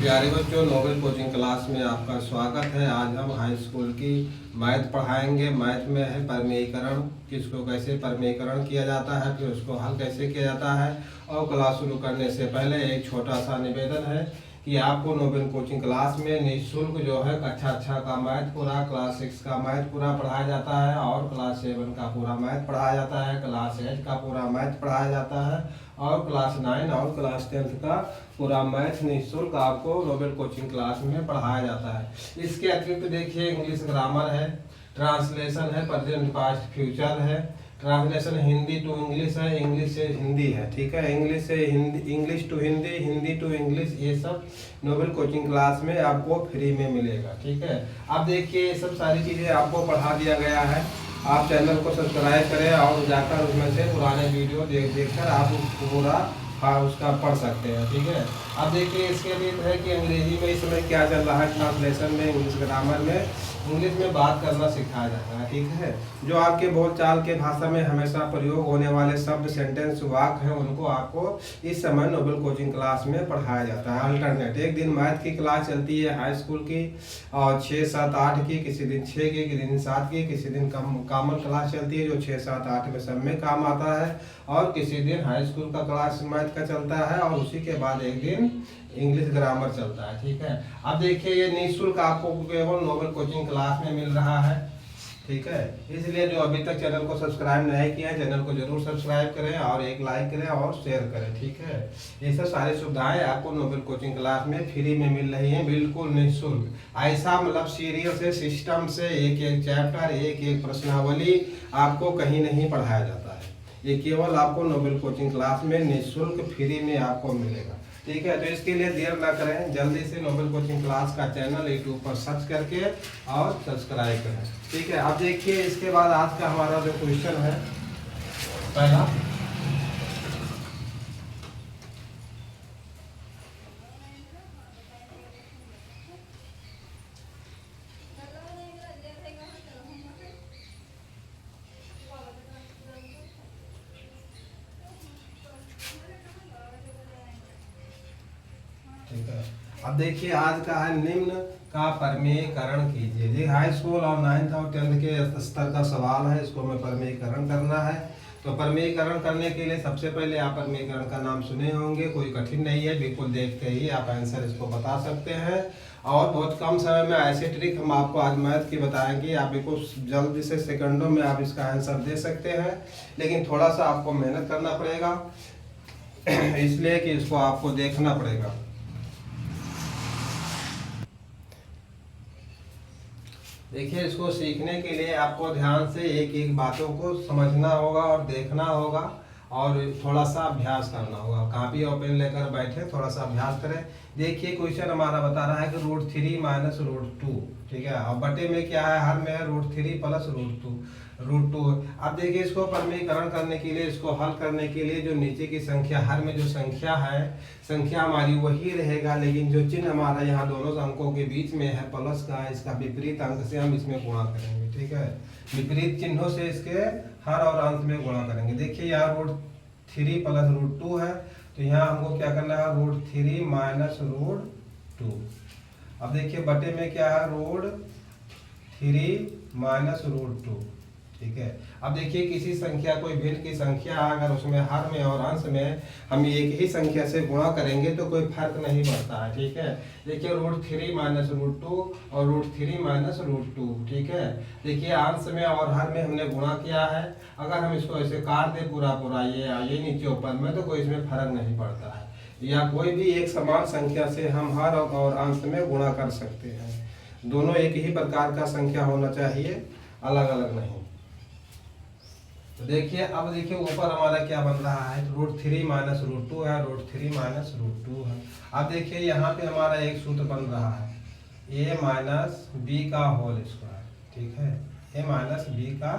प्यारे बच्चों, Nobel coaching class में आपका स्वागत है। आज हम हाई स्कूल की मैथ पढ़ाएंगे। मैथ में है परमेयीकरण, किसको कैसे परमेयीकरण किया जाता है, फिर उसको हल कैसे किया जाता है। और क्लास शुरू करने से पहले एक छोटा सा निवेदन है कि आपको नोबेल कोचिंग क्लास में निःशुल्क जो है कक्षा 6 का मैथ पूरा, क्लास 6 का मैथ पूरा पढ़ाया जाता है और क्लास 7 का पूरा मैथ पढ़ाया जाता है, क्लास 8 का पूरा मैथ पढ़ाया जाता है और क्लास 9 और क्लास 10 का पूरा मैथ निःशुल्क आपको नोबेल कोचिंग क्लास में पढ़ाया जाता है। इसके अतिरिक्त देखिए इंग्लिश ग्रामर है, ट्रांसलेशन है, प्रेजेंट पास्ट फ्यूचर है, ट्रांसलेशन हिंदी टू इंग्लिश है, इंग्लिश से हिंदी है, ठीक है, इंग्लिश से Hindi, English to Hindi, Hindi to English, ये सब नोबेल कोचिंग क्लास में आपको फ्री में मिलेगा। ठीक है, अब देखिए ये सब सारी चीज़ें आपको पढ़ा दिया गया है। आप चैनल को सब्सक्राइब करें और जाकर उसमें से पुराने वीडियो देखकर आप पूरा उसका पढ़ सकते हैं। ठीक है, अब देखिए इसके लिए है कि अंग्रेजी में इस समय क्या चल रहा है, ट्रांसलेशन में, इंग्लिश ग्रामर में, इंग्लिश में बात करना सिखाया जाता है। ठीक है, जो आपके बोलचाल के भाषा में हमेशा प्रयोग होने वाले शब्द, सेंटेंस, वाक्य हैं, उनको आपको इस समय नोबेल कोचिंग क्लास में पढ़ाया जाता है। अल्टरनेट एक दिन मैथ की क्लास चलती है हाई स्कूल की और 6, 7, 8 की, किसी दिन 6 की, किसी दिन 7 की, किसी दिन कॉमन क्लास चलती है जो 6, 7, 8 में सब में काम आता है और किसी दिन हाई स्कूल का क्लास मैथ का चलता है और उसी के बाद एक दिन इंग्लिश ग्रामर चलता है। ठीक है, अब देखिए ये निःशुल्क आपको केवल नोबेल कोचिंग क्लास में मिल रहा है। ठीक है, इसलिए जो अभी तक चैनल को सब्सक्राइब नहीं किया है, चैनल को जरूर सब्सक्राइब करें और एक लाइक करें और शेयर करें। ठीक है, ये सब सारी सुविधाएं आपको नोबेल कोचिंग क्लास में फ्री में मिल रही हैं, बिल्कुल निःशुल्क। ऐसा मतलब सीरियल से, सिस्टम से एक एक चैप्टर, एक एक प्रश्नावली आपको कहीं नहीं पढ़ाया जाता है। ये केवल आपको नोबेल कोचिंग क्लास में निःशुल्क फ्री में आपको मिलेगा। ठीक है, तो इसके लिए देर ना करें, जल्दी से नोबेल कोचिंग क्लास का चैनल यूट्यूब पर सर्च करके और सब्सक्राइब करें। ठीक है, अब देखिए इसके बाद आज का हमारा जो क्वेश्चन है पहला, ठीक है, अब देखिए आज का है निम्न का परमेयीकरण कीजिए। ये हाई स्कूल और 9th और 10th के स्तर का सवाल है, इसको हमें परमेयीकरण करना है। तो परमेयीकरण करने के लिए सबसे पहले आप परमेयीकरण का नाम सुने होंगे, कोई कठिन नहीं है, बिल्कुल देखते ही आप आंसर इसको बता सकते हैं। और बहुत कम समय में ऐसे ट्रिक हम आपको आज मैथ की बताएंगे, आप बिल्कुल जल्दी से सेकंडों में आप इसका आंसर दे सकते हैं, लेकिन थोड़ा सा आपको मेहनत करना पड़ेगा इसलिए कि इसको आपको देखना पड़ेगा। देखिए इसको सीखने के लिए आपको ध्यान से एक एक बातों को समझना होगा और देखना होगा और थोड़ा सा अभ्यास करना होगा। कॉपी और पेन लेकर बैठे, थोड़ा सा अभ्यास करें। देखिए क्वेश्चन हमारा बता रहा है कि √3 - √2, ठीक है, और बटे में क्या है, हर में है √3 + √2। अब देखिए इसको परमेयीकरण करने के लिए, इसको हल करने के लिए जो नीचे की संख्या, हर में जो संख्या है, संख्या हमारी वही रहेगा, लेकिन जो चिन्ह हमारा यहाँ दोनों अंकों के बीच में है प्लस का, इसका विपरीत अंक से हम इसमें गुणा करेंगे। ठीक है, विपरीत चिन्हों से इसके हर और अंश में गुणा करेंगे। देखिए यहाँ √3 + √2 है, तो यहाँ हमको क्या करना है, √3 - √2। अब देखिए बटे में क्या है, √3 - √2। ठीक है, अब देखिए किसी संख्या, कोई भिन्न की संख्या अगर उसमें हर में और अंश में हम एक ही संख्या से गुणा करेंगे तो कोई फर्क नहीं पड़ता है। ठीक है, देखिए √3 - √2 और √3 - √2। ठीक है, देखिए अंश में और हर में हमने गुणा किया है, अगर हम इसको ऐसे काट दें पूरा पूरा ये नीचे ऊपर में, तो कोई इसमें फर्क नहीं पड़ता है। या कोई भी एक समान संख्या से हम हर और अंश में गुणा कर सकते हैं। दोनों एक ही प्रकार का संख्या होना चाहिए, अलग अलग नहीं। तो देखिए अब देखिए ऊपर हमारा क्या बन रहा है, √3 - √2 है, √3 - √2 है। अब देखिए यहाँ पे हमारा एक सूत्र बन रहा है, a - b का होल स्क्वायर। ठीक है, a - b का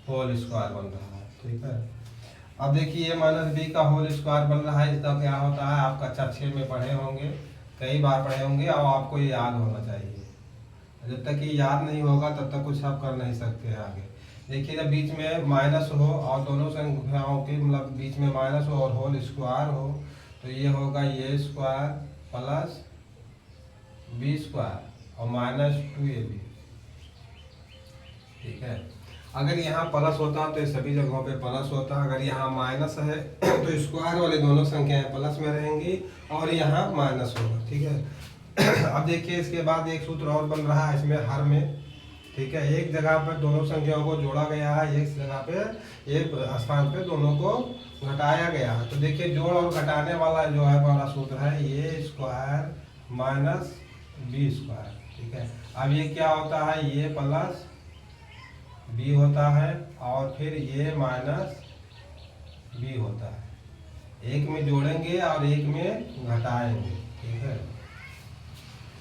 होल स्क्वायर बन रहा है। ठीक है, अब देखिए a - b का होल स्क्वायर बन रहा है, इसका क्या होता है, आप कक्षा 6 में पढ़े होंगे, कई बार पढ़े होंगे और आपको ये याद होना चाहिए। जब तक ये याद नहीं होगा तब तक कुछ आप कर नहीं सकते आगे। देखिए जब बीच में माइनस हो और दोनों संख्याओं के मतलब बीच में माइनस हो और होल स्क्वायर हो, तो ये होगा ये स्क्वायर प्लस बी स्क्वायर और माइनस 2ab। ठीक है, अगर यहाँ प्लस होता तो सभी जगहों पे प्लस होता, अगर यहाँ माइनस है तो स्क्वायर वाले दोनों संख्याएं प्लस में रहेंगी और यहाँ माइनस होगा। ठीक है, अब देखिए इसके बाद एक सूत्र और बन रहा है इसमें हर में। ठीक है, एक जगह पर दोनों संख्याओं को जोड़ा गया है, एक जगह पे एक स्थान पे दोनों को घटाया गया है। तो देखिए जोड़ और घटाने वाला जो है हमारा सूत्र है a square minus b square. ठीक है, अब ये क्या होता है, ये प्लस बी होता है और फिर ये माइनस बी होता है। एक में जोड़ेंगे और एक में घटाएंगे। ठीक है,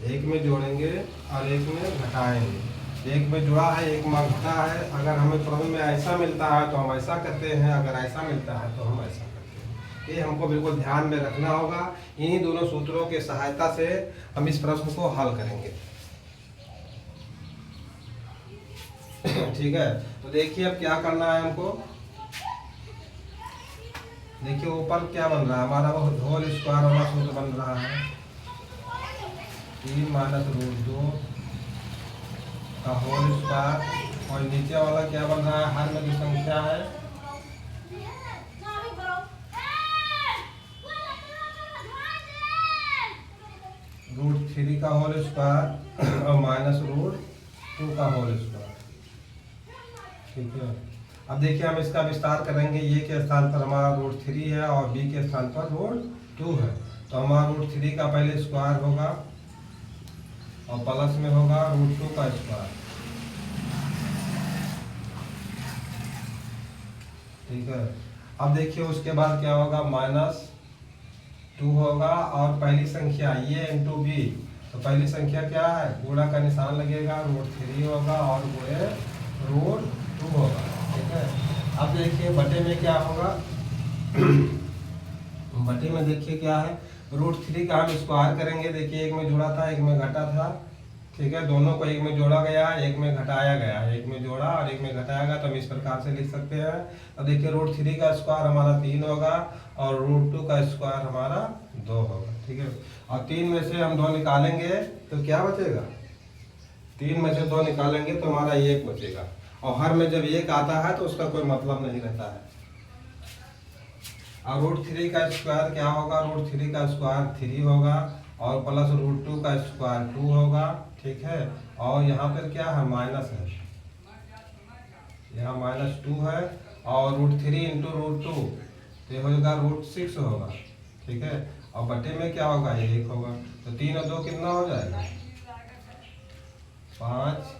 एक में जोड़ेंगे और एक में घटाएंगे। एक में जुड़ा है एक में घटा है। अगर हमें प्रश्न में ऐसा मिलता है तो हम ऐसा करते हैं, अगर ऐसा मिलता है तो हम ऐसा करते हैं। ये हमको बिल्कुल ध्यान में रखना होगा। इन्हीं दोनों सूत्रों की सहायता से हम इस प्रश्न को हल करेंगे। ठीक है, तो देखिए अब क्या करना है हमको। देखिए ऊपर क्या बन रहा है हमारा, वो होल स्क्वायर वाला सूत्र बन रहा है 3 माइनस रूट 2 का होल स्क्वायर, और नीचे वाला क्या बन रहा है, हर में जो संख्या है रूट 3 का होल स्क्वायर और माइनस रूट 2 का होल स्क्वायर। ठीक है, अब देखिए हम इसका विस्तार करेंगे। ये के स्थान पर हमारा रूट 3 है और बी के स्थान पर रूट 2 है। तो हमारा रूट 3 का पहले स्क्वायर होगा और प्लस में होगा रूट 2 का स्क्वायर। ठीक है, अब देखिए उसके बाद क्या होगा, माइनस 2 होगा और पहली संख्या ये इंटू बी, तो पहली संख्या क्या है, गुणा का निशान लगेगा, रूट 3 होगा और गुणे रूट 2 होगा। ठीक है, अब देखिए बटे में क्या होगा, बटे में देखिए क्या है, रूट 3 का हम स्क्वायर करेंगे। देखिए एक में जुड़ा था एक में घटा था। ठीक है, दोनों को एक में जोड़ा गया है एक में घटाया गया है, एक में जोड़ा और एक में घटाया गया, तो हम इस प्रकार से लिख सकते हैं। अब देखिए रूट 3 का स्क्वायर हमारा 3 होगा और रूट 2 का स्क्वायर हमारा 2 होगा। ठीक है, और 3 में से हम 2 निकालेंगे तो क्या बचेगा, 3 में से 2 निकालेंगे तो हमारा 1 बचेगा। और हर में जब 1 आता है तो उसका कोई मतलब नहीं रहता है। और रूट 3 का स्क्वायर क्या होगा, रूट 3 का स्क्वायर 3 होगा और प्लस रूट 2 का स्क्वायर 2 होगा। ठीक है, और यहाँ पर क्या है, माइनस है, यहाँ माइनस 2 है और रूट 3 इंटू रूट 2 तो ये होगा रूट 6 होगा। ठीक है, और बटे में क्या होगा, ये 1 होगा। तो 3 और 2 कितना हो जाएगा, 5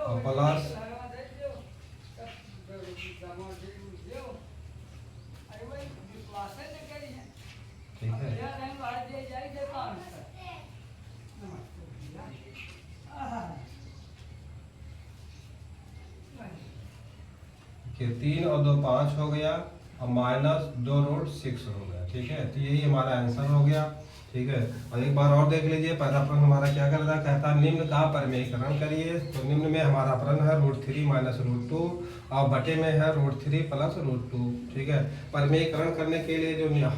और प्लस ठीक है, कि 3 और 2 5 हो गया और माइनस 2 रूट 6 हो गया। ठीक है, तो यही हमारा आंसर हो गया। ठीक है, और एक बार और देख लीजिए पहला प्रश्न हमारा क्या कर रहा है, कहता है निम्न का परमेयीकरण करिए। तो निम्न में हमारा प्रश्न है रूट 3 माइनस रूट 2 और बटे में है रूट 3 प्लस रूट 2। ठीक है, परमेयीकरण करने के लिए जो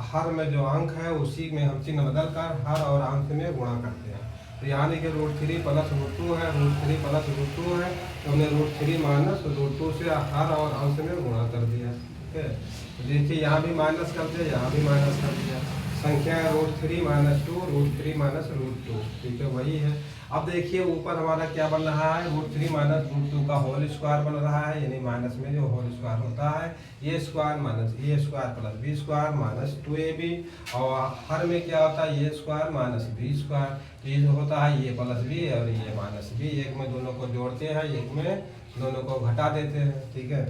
हर में जो अंक है उसी में हम चिन्ह बदल कर हर और अंक में गुणा करते हैं। तो यहाँ देखिए रूट 3 प्लस रूट 2 है, रूट 3 प्लस रूट 2 है, तो हमने रूट 3 माइनस रूट 2 से हर और अंश में गुणा कर दिया। ठीक है, तो देखिए यहाँ भी माइनस कर दिया, यहाँ भी माइनस कर दिया। संख्या है root 3 minus 2 root 3 minus root 2। ठीक है, वही है। अब देखिए ऊपर हमारा क्या बन रहा है, रूट 3 माइनस रूट 2 का होल स्क्वायर बन रहा है, यानी माइनस में जो होल स्क्वायर होता है a square minus a square plus b square minus 2ab, और हर में क्या होता है a square minus b square. तो ये जो होता है ये प्लस बी और ये माइनस बी, एक में दोनों को जोड़ते हैं एक में दोनों को घटा देते हैं। ठीक है,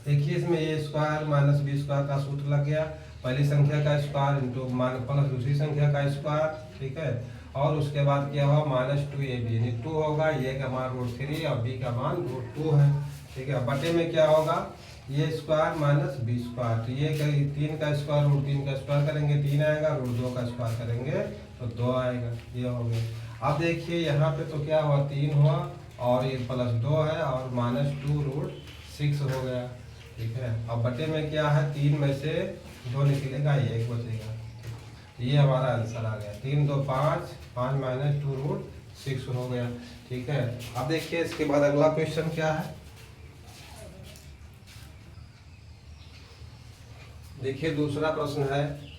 देखिए इसमें ए स्क्वायर माइनस बी स्क्वायर का सूत्र लग गया, पहली संख्या का स्क्वायर इंटू प्लस दूसरी संख्या का स्क्वायर। ठीक है, और उसके बाद क्या हुआ, माइनस 2ab यानी 2 होगा, ए का मान रूट 3 और बी का मान रूट 2 है। ठीक है, बटे में क्या होगा, ये स्क्वायर माइनस बी स्क्वायर, तो ये 3 का स्क्वायर रूट 3 का स्क्वायर करेंगे 3 आएगा, रूट 2 का स्क्वायर करेंगे तो 2 आएगा। ये हो गया। अब देखिए यहाँ पे तो क्या हुआ, 3 हुआ और ये प्लस 2 है और माइनस 2 रूट 6 हो गया। ठीक है, अब बटे में क्या है, 3 में से 2 निकलेगा 1 बचेगा। ये हमारा आंसर आ गया। 3 2 5, 5 माइनस 2 रूट 6 हो गया। ठीक है, अब देखिए इसके बाद अगला क्वेश्चन क्या है। देखिए दूसरा प्रश्न है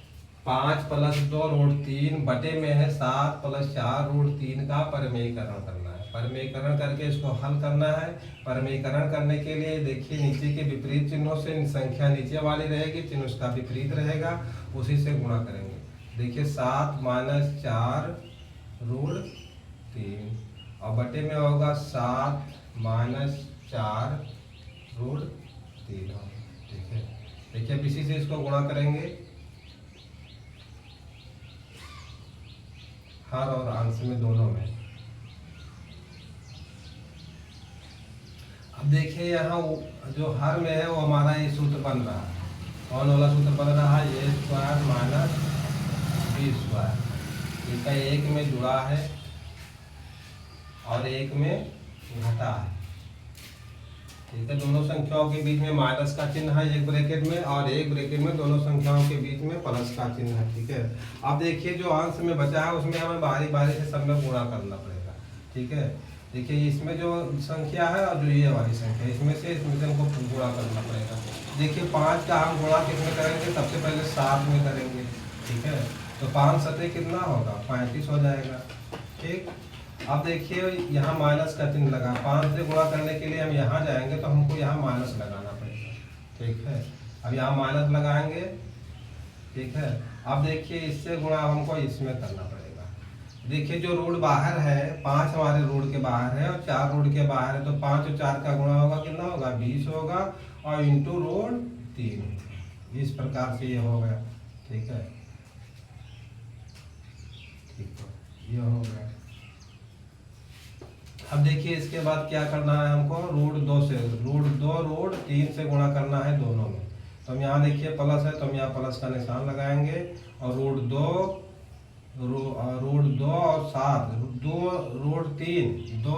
5 + 2 रूट 3 बटे में है 7 + 4 रूट 3 का परमेयीकरण करना है। परमेयीकरण करके इसको हल करना है। परमेयीकरण करने के लिए देखिए नीचे के विपरीत चिन्हों से संख्या नीचे वाली रहेगी, चिन्ह उसका विपरीत रहेगा, उसी से गुणा करेंगे। देखिए 7 - 4 रूट 3 और बटे में होगा 7 - 4 रूट 3। ठीक है, देखिए अब इसी से इसको गुणा करेंगे, हर और अंश में दोनों में। अब देखिए यहाँ जो हर में है वो हमारा ये सूत्र बन रहा है। कौन वाला सूत्र बन रहा है? a² - b²। इसका एक में जुड़ा है और एक में घटा है। ठीक है, दोनों संख्याओं के बीच में माइनस का चिन्ह है एक ब्रैकेट में, और एक ब्रैकेट में दोनों संख्याओं के बीच में प्लस का चिन्ह है। ठीक है, अब देखिए जो अंश में बचा है उसमें हमें बारी बारी से सब में गुणा करना पड़ेगा। ठीक है, देखिए इसमें जो संख्या है और जो ये वाली संख्या है, इसमें से हमको गुणा करना पड़ेगा। देखिए 5 का हम गुणा किसमें करेंगे? सबसे पहले 7 में करेंगे। ठीक है, तो 5 सतह कितना होगा? 35 हो जाएगा। ठीक, अब देखिए यहाँ माइनस का चिन्ह लगा, 5 से गुणा करने के लिए हम यहाँ जाएंगे तो हमको यहाँ माइनस लगाना पड़ेगा। ठीक है, अब यहाँ माइनस लगाएंगे। ठीक है, अब देखिए इससे गुणा हमको इसमें करना पड़ेगा। देखिए जो रोड बाहर है, 5 हमारे रोड के बाहर है और 4 रोड के बाहर है, तो 5 और 4 का गुणा होगा कितना होगा? 20 होगा, और इंटू रोड 3। इस प्रकार से ये हो गया। ठीक है, ठीक है, ये हो गया। अब देखिए इसके बाद क्या करना है हमको? रूट 2 से रूट 3 से गुणा करना है दोनों में। तो हम यहाँ देखिए प्लस है तो हम यहाँ प्लस का निशान लगाएंगे, और रूट 2 और 7 2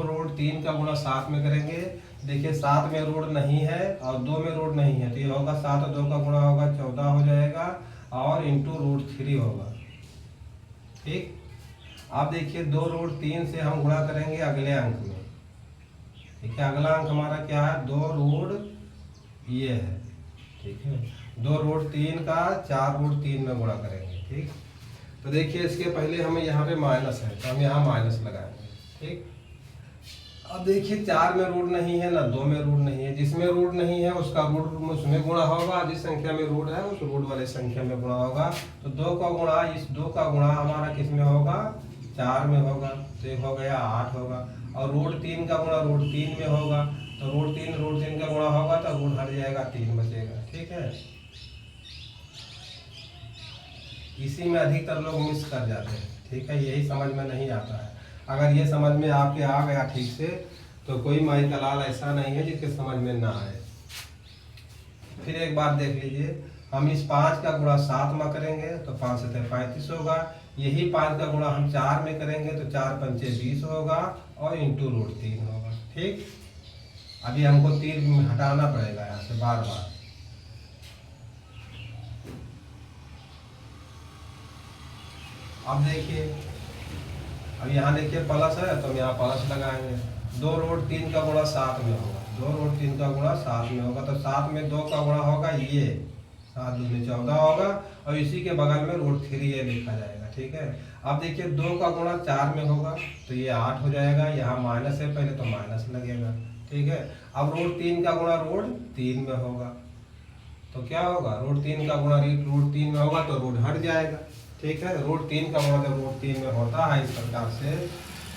रूट 3 का गुणा 7 में करेंगे। देखिए 7 में रूट नहीं है और 2 में रूट नहीं है, तो ये होगा 7 और 2 का गुणा होगा 14 हो जाएगा, और इंटू रूट 3 होगा। ठीक, अब देखिए 2 रूट 3 से हम गुणा करेंगे अगले अंक में। ठीक है, अगला अंक हमारा क्या है? 2 रूट ये है। ठीक है, 2 रूट 3 का 4 रूट 3 में गुणा करेंगे। ठीक, तो देखिए इसके पहले हमें यहाँ पे माइनस है तो हम यहाँ माइनस लगाएंगे। ठीक, अब देखिए 4 में रूट नहीं है ना 2 में रूट नहीं है, जिसमें रूट नहीं है उसका रूट उसमें गुणा होगा, जिस संख्या में रूट है उस रूट वाले संख्या में गुणा होगा। तो 2 का गुणा, इस 2 का गुणा हमारा किस में होगा? 4 में होगा, तो एक हो गया 8 होगा, और रूट 3 का गुणा रूट 3 में होगा, तो रूट 3 का गुणा होगा तो रूट हट जाएगा, 3 बचेगा। ठीक है, इसी में अधिकतर लोग मिस कर जाते हैं। ठीक है, यही समझ में नहीं आता है। अगर ये समझ में आपके आ गया ठीक से, तो कोई माई का लाल ऐसा नहीं है जिसके समझ में ना आए। फिर एक बार देख लीजिए, हम इस 5 का गुणा 7 में करेंगे तो 5 से 35 होगा। यही 5 का गुणा हम 4 में करेंगे तो 4 पंचे 20 होगा, और इंटू रूट 3 होगा। ठीक, अभी हमको तीर हटाना पड़ेगा यहाँ से बार बार। अब देखिए, अब यहाँ देखिए प्लस है तो हम यहाँ प्लस लगाएंगे। 2 रूट 3 का गुणा 7 में होगा, 2 रूट 3 का गुणा 7 में होगा, तो 7 में 2 का गुणा होगा ये 7 दूनी 14 होगा, और इसी के बगल में रूट 3 ये लिखा जाएगा। ठीक है, अब देखिए 2 का गुणा 4 में होगा तो ये 8 हो जाएगा, यहाँ माइनस है पहले तो माइनस लगेगा। ठीक है, अब रूट 3 का गुणा रूट 3 में होगा तो क्या होगा? रूट 3 का गुणा रूट 3 में होगा तो रूट हट जाएगा। ठीक है, रूट 3 का गुणा जब रूट 3 में होता है इस प्रकार से,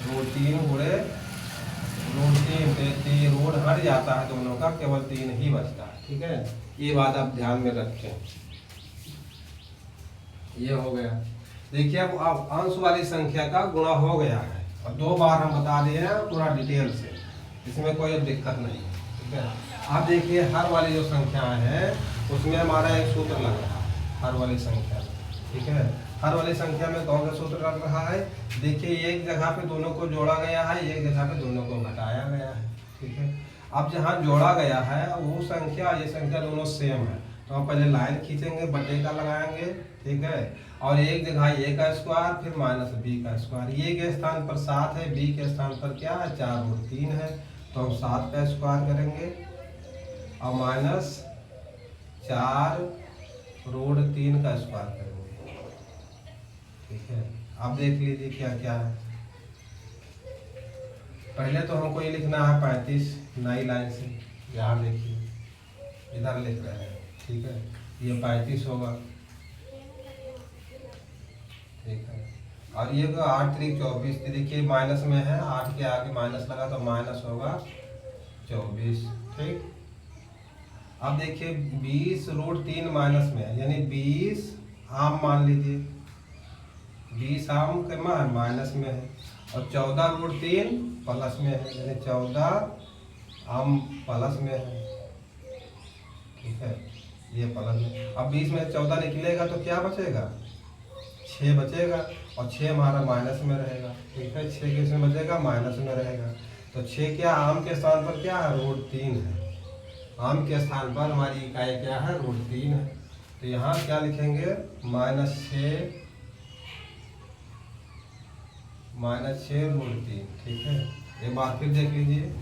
रूट 3 गुणे रूट 3 रूट हट जाता है दोनों का, केवल 3 ही बचता है। ठीक है, ये बात आप ध्यान में रखें। ये हो गया। देखिए अब अंश वाली संख्या का गुणा हो गया है, और 2 बार हम बता दिए हैं पूरा डिटेल से, इसमें कोई दिक्कत नहीं है। ठीक है, आप देखिए हर वाली जो संख्या है उसमें हमारा एक सूत्र लग रहा है हर वाली संख्या में। ठीक है, हर वाली संख्या में कौन सा सूत्र लग रहा है? देखिए एक जगह पे दोनों को जोड़ा गया है, एक जगह पे दोनों को घटाया गया है। ठीक है, अब जहाँ जोड़ा गया है वो संख्या ये संख्या दोनों सेम है, तो हम पहले लाइन खींचेंगे, बटे का लगाएंगे। ठीक है, और एक जगह ए का स्क्वायर फिर माइनस बी का स्क्वायर। ए के स्थान पर 7 है, बी के स्थान पर क्या है 4√3 है, तो हम 7 का स्क्वायर करेंगे और माइनस 4√3 का स्क्वायर करेंगे। ठीक है, अब देख लीजिए क्या क्या है। पहले तो हमको ये लिखना है 35 नई लाइन से, यहाँ देखिए इधर लिख रहे हैं। ठीक है, ये 35 होगा। ठीक है, और ये 8 3 24, देखिए माइनस में है, 8 के आगे माइनस लगा तो माइनस होगा 24। ठीक, अब देखिए 20√3 माइनस में है, यानी 20 आम मान लीजिए, 20 आम के मान माइनस में है, और 14√3 प्लस में है, यानी 14 आम प्लस में है। ठीक है, ये प्लस में। अब 20 में 14 निकलेगा तो क्या बचेगा 6 बचेगा, और 6 हमारा माइनस में रहेगा। ठीक है, 6 किसमें बचेगा माइनस में रहेगा, तो 6 क्या आम के स्थान पर क्या है √3 है, आम के स्थान पर हमारी इकाई क्या है √3 है। तो यहाँ क्या लिखेंगे -6√3। ठीक है, एक बार फिर देख लीजिए,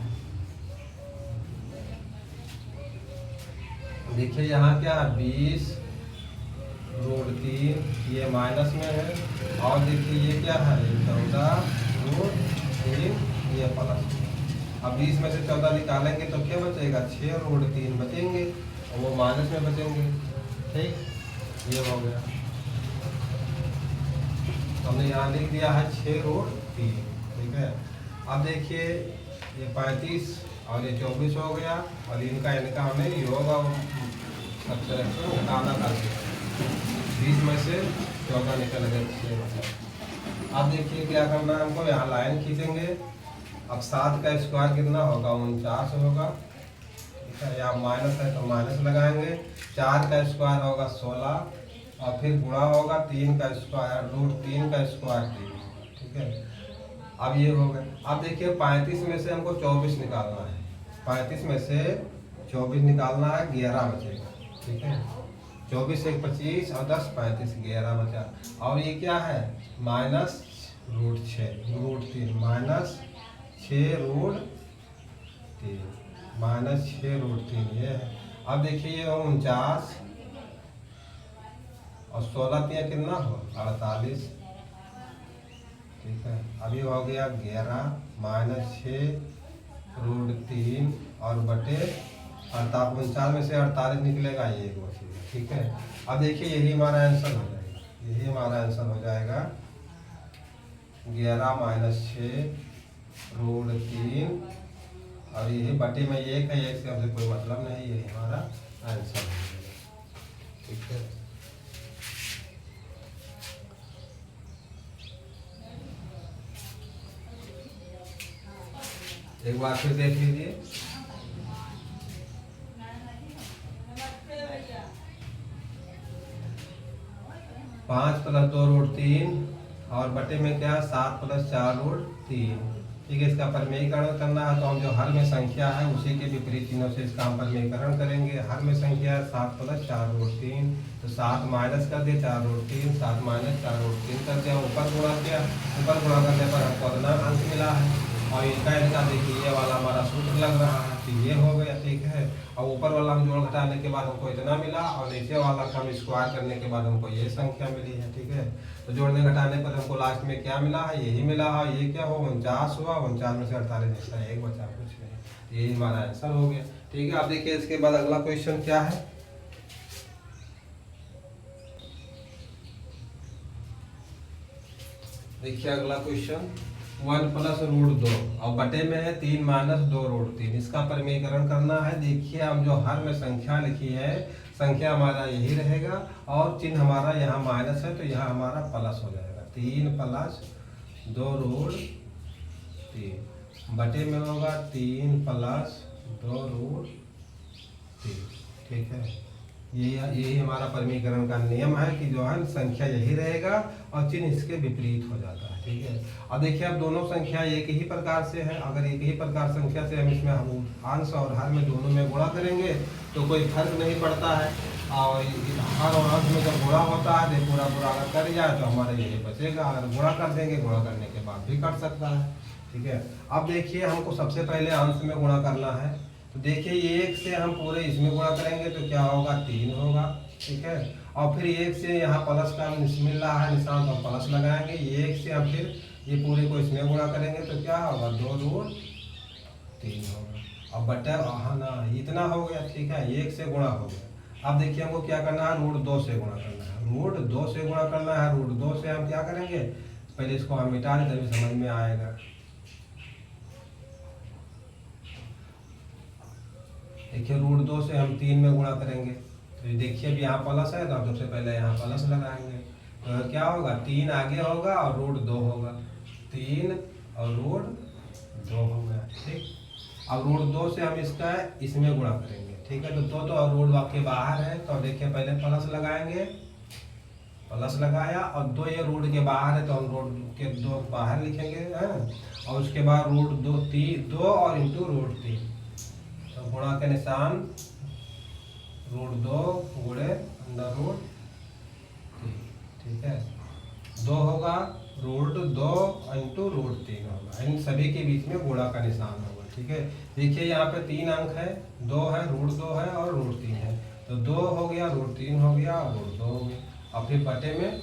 देखिए यहाँ क्या है 20√3 ये माइनस में है, और देखिए ये क्या है 14√3 ये प्लस। अब 20 में से 14 निकालेंगे तो क्या बचेगा 6√3 बचेंगे, और वो माइनस में बचेंगे। ठीक, ये हो गया, हमने यहाँ लिख दिया है 6√3। ठीक है, अब देखिए ये 35 और ये 24 हो गया, और इनका हमें योग और सब्ट्रैक्शन घटाना करके 20 में से 14 निकल गए 6 मतलब। अब देखिए क्या करना है हमको, यहाँ लाइन खींचेंगे। अब 7 का स्क्वायर कितना होगा 49 होगा। ठीक है, यहाँ माइनस है तो माइनस लगाएंगे, 4 का स्क्वायर होगा 16, और फिर गुणा होगा 3 का स्क्वायर √3 का स्क्वायर 3। ठीक है, अब ये हो गया। अब देखिए 35 में से हमको 24 निकालना है, 35 में से 24 निकालना है, 11 बचेगा। ठीक है, 24 1 25 और 10 35 11 बचा। और ये क्या है -√3 माइनस 6√3 ये है। अब देखिए ये 49 और 16 3 कितना हो 48। ठीक है, अभी हो गया 11 -6√3 और बटे 49 में से 48 निकलेगा, ये एक बचेगा। ठीक है, अब देखिए यही हमारा आंसर हो जाएगा, यही हमारा आंसर हो जाएगा 11 -6√3, और यही बटे में 1 है, 1 से हमसे कोई मतलब नहीं, यही हमारा आंसर हो जाएगा। ठीक है, एक बार फिर देख लीजिए, 5 + 2√3 और बटे में क्या 7 + 4√3। ठीक है, इसका परमेयीकरण करना है तो हम जो हर में संख्या है उसी के विपरीत चिन्हों से इसका हम परमेयीकरण करेंगे। हर में संख्या है 7 + 4√3, तो 7 माइनस कर दिया 4√3, 7 माइनस 4√3 कर दिया, ऊपर गुणा किया, ऊपर गुणा करने पर हमको अदना अंक मिला है, और इनका देखिए ये वाला हमारा सूत्र लग रहा है, तो ये हो गया। ठीक है, और ऊपर वाला हम जोड़ घटाने के बाद हमको इतना मिला, और नीचे वाला का हम स्क्वायर करने के बाद हमको ये संख्या मिली है। ठीक है, तो जोड़ने घटाने पर हमको लास्ट में क्या मिला है, यही मिला है। ये क्या हो 49 हुआ, 49 में से 48 निकला, एक बचा, कुछ नहीं। यही हमारा आंसर हो गया। ठीक है, आप देखिए इसके बाद अगला क्वेश्चन क्या है। देखिए अगला क्वेश्चन 1 + √2 और बटे में है 3 - 2√3, इसका परमेयीकरण करना है। देखिए हम जो हर में संख्या लिखी है, संख्या हमारा यही रहेगा, और चिन्ह हमारा यहाँ माइनस है तो यहाँ हमारा प्लस हो जाएगा। 3 + 2√3 बटे में होगा 3 + 2√3। ठीक है, यही हमारा परमीकरण का नियम है कि जो है संख्या यही रहेगा और चिन्ह इसके विपरीत हो जाता है। ठीक है, अब देखिए अब दोनों संख्या एक ही प्रकार से है। अगर एक ही प्रकार संख्या से हम इसमें हम अंश और हर में दोनों में गुणा करेंगे तो कोई फर्क नहीं पड़ता है। और हर और अंश में जब गुणा होता है तो पूरा पूरा अगर कर जाए तो हमारे यही बचेगा। अगर गुणा कर देंगे, गुणा करने के बाद भी कट सकता है। ठीक है, अब देखिए हमको सबसे पहले अंश में गुणा करना है। तो देखिए 1 से हम पूरे इसमें गुणा करेंगे तो क्या होगा, 3 होगा। ठीक है, और फिर 1 से यहाँ प्लस का मिल रहा है निशान, तो हम प्लस लगाएंगे। 1 से हम फिर ये पूरे को इसमें गुणा करेंगे तो क्या होगा, 2 रूट 3 होगा। अब बटा हाँ ना, इतना हो गया। ठीक है, 1 से गुणा हो गया। अब देखिए हमको क्या करना है, रूट 2 से गुणा करना है। रूट 2 से गुणा करना है। रूट 2 से हम क्या करेंगे, पहले इसको हम मिटा दें तभी समझ में आएगा। देखिए रूट 2 से हम 3 में गुणा करेंगे तो देखिए अब यहाँ प्लस है तो सबसे पहले यहाँ प्लस लगाएंगे तो क्या होगा, 3 आगे होगा और रूट 2 होगा। 3 और रूट 2 होगा। ठीक, अब रूट 2 से हम इसका इसमें गुणा करेंगे। ठीक है, तो 2 तो और रूट के बाहर है तो देखिए पहले प्लस लगाएंगे, प्लस लगाया और 2 ये रूट के बाहर है तो हम रूट के 2 बाहर लिखेंगे है। और उसके बाद रूट 2 और इंटू रूट 3 तो गुणा के निशान रूट 2 गुणे अंडर रूट 3। ठीक है, 2 होगा, रूट 2 इंटू रूट 3 होगा। इन सभी के बीच में गुणा का निशान होगा। ठीक है, देखिए यहाँ पे 3 अंक है, 2 है, रूट 2 है और रूट 3 है। तो 2 हो गया, रूट 3 हो गया और रूट 2 हो गया। और फिर बटे में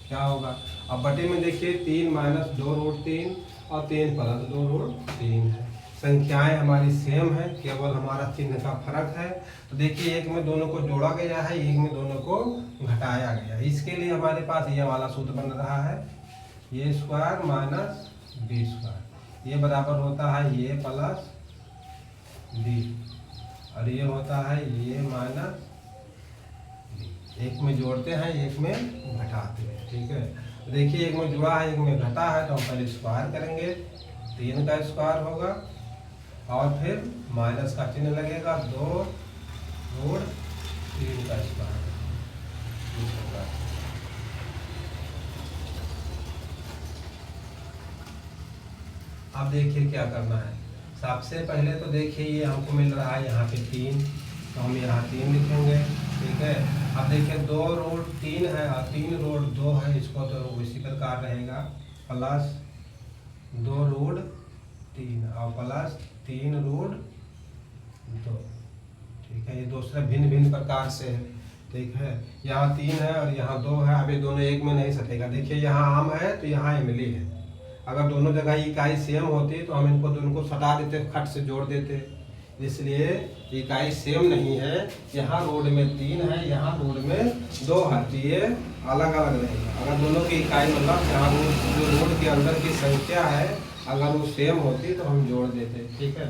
क्या होगा, अब बटे में देखिए 3 माइनस 2 रूट 3 और 3 प्लस 2 रूट 3 है। संख्याएं हमारी सेम है, केवल हमारा चिन्ह का फर्क है। तो देखिए एक में दोनों को जोड़ा गया है, एक में दोनों को घटाया गया है। इसके लिए हमारे पास ये वाला सूत्र बन रहा है, ये स्क्वायर माइनस बी स्क्वायर, ये बराबर होता है ये प्लस बी और ये होता है ये माइनस बी। एक में जोड़ते हैं, एक में घटाते हैं। ठीक है, तो देखिए एक में जुड़ा है, एक में घटा है तो हम पहले स्क्वायर करेंगे, 3 का स्क्वायर होगा और फिर माइनस का चिन्ह लगेगा, 2 रूट 3 का स्क्वायर। अब देखिए क्या करना है, सबसे पहले तो देखिए ये हमको मिल रहा है यहाँ पे 3 तो हम यहाँ 3 लिखेंगे। ठीक है, अब देखिए 2 रूट 3 है और 3 रूट 2 है, इसको तो इसी प्रकार रहेगा प्लस 2 रूट 3 और प्लस 3 रूट 2। ठीक है, ये दूसरा भिन्न भिन्न प्रकार से है। ठीक है, यहाँ 3 है और यहाँ 2 है। अब ये दोनों एक में नहीं सटेगा। देखिए यहाँ आम है तो यहाँ इमली है। अगर दोनों जगह इकाई सेम होती तो हम इनको दोनों को सटा देते, खट से जोड़ देते। इसलिए इकाई सेम नहीं है। यहाँ रोड में 3 है, यहाँ रोड में 2 है, तो ये अलग अलग रहेगा। अगर दोनों की इकाई मतलब यहाँ जो रोड के अंदर की संख्या है अगर वो सेम होती तो हम जोड़ देते। ठीक है,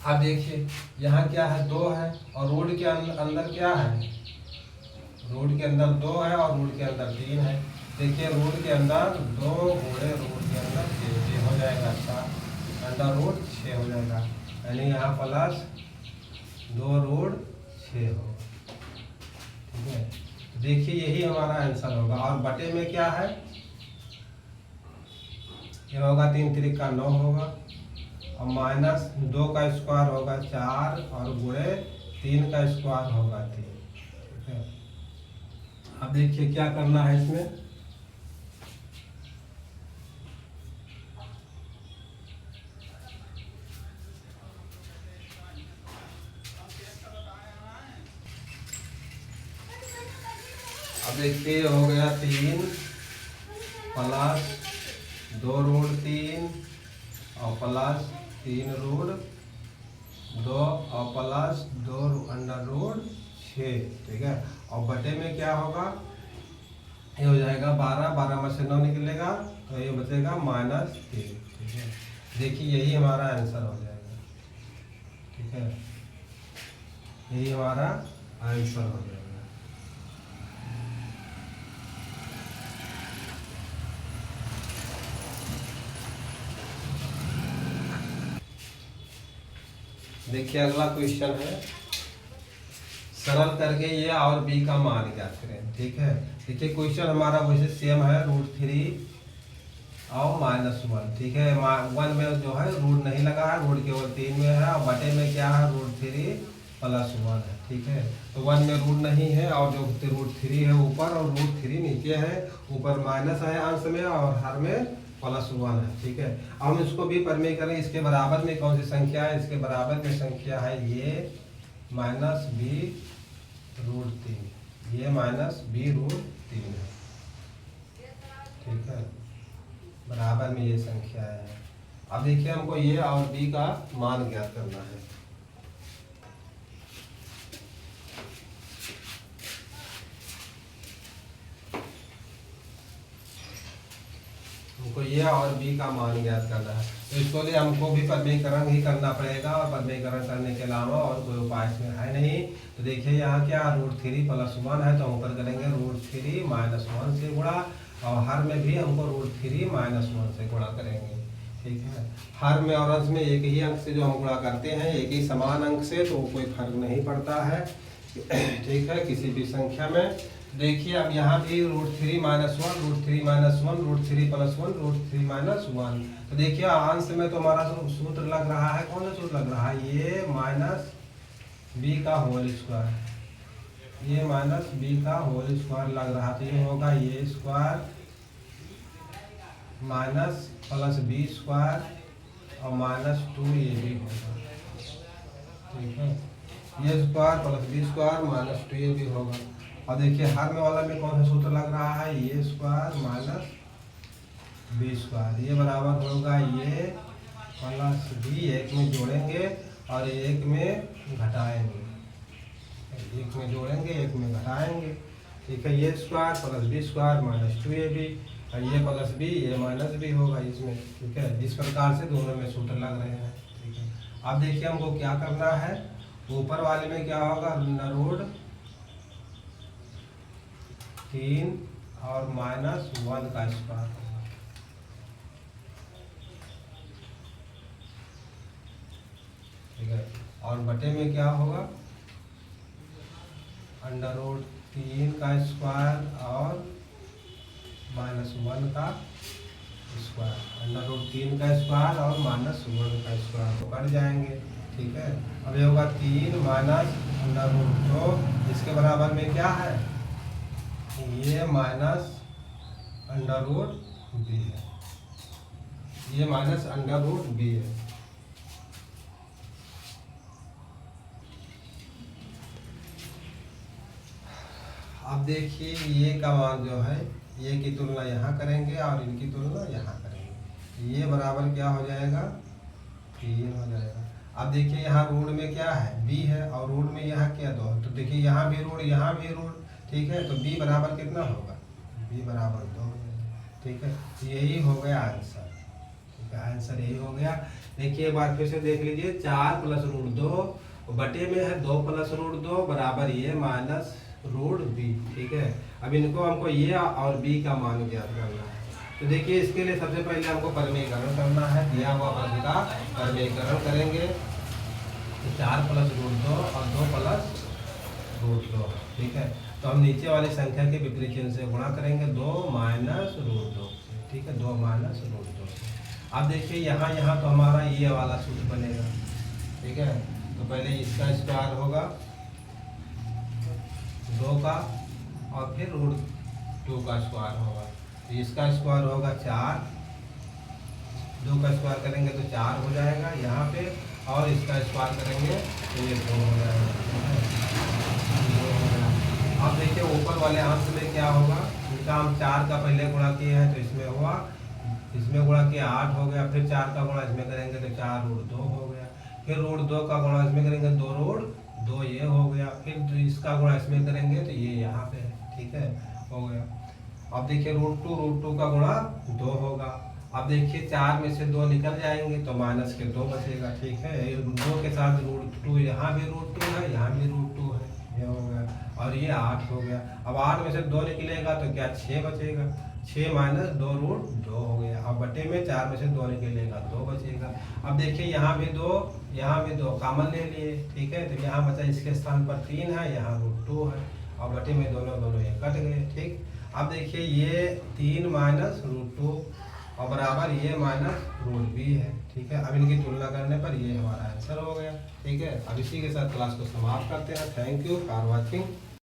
अब देखिए यहाँ क्या है, 2 है और रोड के अंदर क्या है, रोड के अंदर 2 है और रोड के अंदर 3 है। देखिए रोड के अंदर 2 गुणे रोड के अंदर 6 हो जाएगा। अच्छा, अंडर रूट 6 हो जाएगा, यानी यहाँ प्लस 2 रूट 6 होगा। ठीक है, देखिए यही हमारा आंसर होगा। और बटे में क्या है, ये होगा 3 3 का 9 होगा और माइनस 2 का स्क्वायर होगा 4 और गुणे 3 का स्क्वायर होगा 3। ठीक है, अब देखिए क्या करना है इसमें, अब देखिए हो गया 3 प्लस 2 रूट 3 और प्लस 3 रूट 2 और प्लस 2 अंडर रूट 6। ठीक है, और बटे में क्या होगा, ये हो जाएगा 12, 12 में से 9 निकलेगा तो ये बचेगा माइनस 3। ठीक है, देखिए यही हमारा आंसर हो जाएगा। ठीक है, यही हमारा आंसर हो जाएगा। देखिए अगला क्वेश्चन है, सरल करके ये और बी का मान ज्ञात करें। ठीक है, देखिए क्वेश्चन हमारा वैसे सेम है, √3 और -1, ठीक है। 1 में जो है रूट नहीं लगा है, रूट केवल 3 में है, और बटे में क्या है √3 + 1 है, ठीक है। तो 1 में रूट नहीं है, और जो √3 है ऊपर और √3 नीचे है, ऊपर माइनस है अंश में और हर में +1 है, ठीक है। अब हम इसको भी परिमेय करें, इसके बराबर में कौन सी संख्या है, इसके बराबर में संख्या है ये -b√3, ये -b√3 है, ठीक है। बराबर में ये संख्या है। अब देखिए हमको ये और b का मान ज्ञात करना है। हमको ये और b का मान ज्ञात करना है, तो इसको लिए हमको भी परिमेयकरण ही करना पड़ेगा, और परिमेयकरण करने के अलावा और कोई उपाय इसमें है नहीं। तो देखिए यहाँ क्या √3 + 1 है, तो हम ऊपर करेंगे √3 - 1 से गुणा, और हर में भी हमको √3 - 1 से गुणा करेंगे, ठीक है। हर में और अंश में एक ही अंक से जो हम गुणा करते हैं, एक ही समान अंक से, तो कोई फर्क नहीं पड़ता है, ठीक है, किसी भी संख्या में। देखिए अब यहाँ भी √3 - 1, √3 - 1, √3 + 1, √3 - 1। तो देखिए अंश में तो हमारा सूत्र लग रहा है, कौन सा सूत्र लग रहा है, ये -b का होल स्क्वायर, ये -b का होल स्क्वायर लग रहा, तो ये होगा ये स्क्वायर +b स्क्वायर और -2 ये भी होगा, ठीक है। ये स्क्वायर +b स्क्वायर -2 ये भी होगा। और देखिए हर में वाला में कौन सा सूत्र लग रहा है, ये स्क्वायर -b स्क्वायर, ये बराबर होगा ये +b, एक में जोड़ेंगे और एक में घटाएंगे, एक में जोड़ेंगे एक में घटाएंगे, ठीक है। ये स्क्वायर +b स्क्वायर -2 ये भी, और ये +b ये -b होगा इसमें, ठीक है। इस प्रकार से दोनों में सूत्र लग रहे हैं, ठीक है। अब देखिए हमको क्या करना है, ऊपर वाले में क्या होगा, √3 और -1 का स्क्वायर, ठीक है। और बटे में क्या होगा, √3 का स्क्वायर और -1 का स्क्वायर, √3 का स्क्वायर और -1 का स्क्वायर तो कट जाएंगे, ठीक है। अब ये होगा 3 -√2, इसके बराबर में क्या है, ये -√b है, ये -√b है। अब देखिए ये का मान जो है, ये की तुलना यहाँ करेंगे और इनकी तुलना यहाँ करेंगे, ये बराबर क्या हो जाएगा, 3 हो जाएगा। अब देखिए यहाँ रूट में क्या है, b है, और रूट में यहाँ क्या 2, तो देखिए यहाँ भी रूट यहाँ भी रूट, ठीक है। तो b बराबर कितना होगा, b बराबर 2, ठीक है। यही हो गया आंसर, ठीक है, आंसर यही हो गया। देखिए एक बार फिर से देख लीजिए, 4 + √2 बटे में है 2 + √2 बराबर ये -√b, ठीक है। अब इनको हमको ये और b का मान ज्ञात करना है। तो देखिए इसके लिए सबसे पहले हमको परिमेयकरण करना है, दिया हुआ पद का परिमेयकरण करेंगे, तो 4 + √2 और 2 + √2, ठीक है। तो हम नीचे वाली संख्या के विपरीत चिन्ह से गुणा करेंगे, 2 -√2, ठीक है, 2 -√2। अब देखिए यहाँ तो हमारा ये वाला सूत्र बनेगा, ठीक है। तो पहले इसका स्क्वायर होगा 2 का, और फिर √2 का स्क्वायर होगा, तो इसका स्क्वायर होगा 4, 2 का स्क्वायर करेंगे तो 4 हो जाएगा यहाँ पे, और इसका स्क्वायर करेंगे तो ये 2 हो जाएगा। अब देखिए ऊपर वाले अंश में क्या होगा, इनका हम 4 का पहले गुणा किए हैं तो इसमें हुआ, इसमें गुणा किया 8 हो गया, फिर 4 का गुणा इसमें करेंगे तो 4√2 हो गया, फिर √2 का गुणा इसमें करेंगे 2√2 ये हो गया, फिर इसका गुणा इसमें करेंगे तो ये यहाँ पे है, ठीक है, हो गया। अब देखिए √2 का गुणा 2 होगा। अब देखिए 4 में से 2 निकल जाएंगे तो माइनस के 2 बचेगा, ठीक है। 2 के साथ √2, यहाँ भी √2 है, यहाँ भी √2 है, ये हो गया, और ये 8 हो गया। अब 8 में से 2 निकलेगा तो क्या 6 बचेगा, 6 - 2√2 हो गया। अब बटे में 4 में से 2 निकलेगा 2 बचेगा। अब देखिए यहाँ भी 2, यहाँ भी 2 कॉमन ले लिए, ठीक है। तो यहाँ बचा इसके स्थान पर 3 है, यहाँ √2 है, और बटे में दोनों ये कट गए। ठीक, अब देखिए ये 3 माइनस रूट 2 और बराबर ये माइनस रूट बी है। ठीक है, अब इनकी तुलना करने पर ये हमारा आंसर हो गया। ठीक है, अब इसी के साथ क्लास को समाप्त करते हैं। Thank you for watching.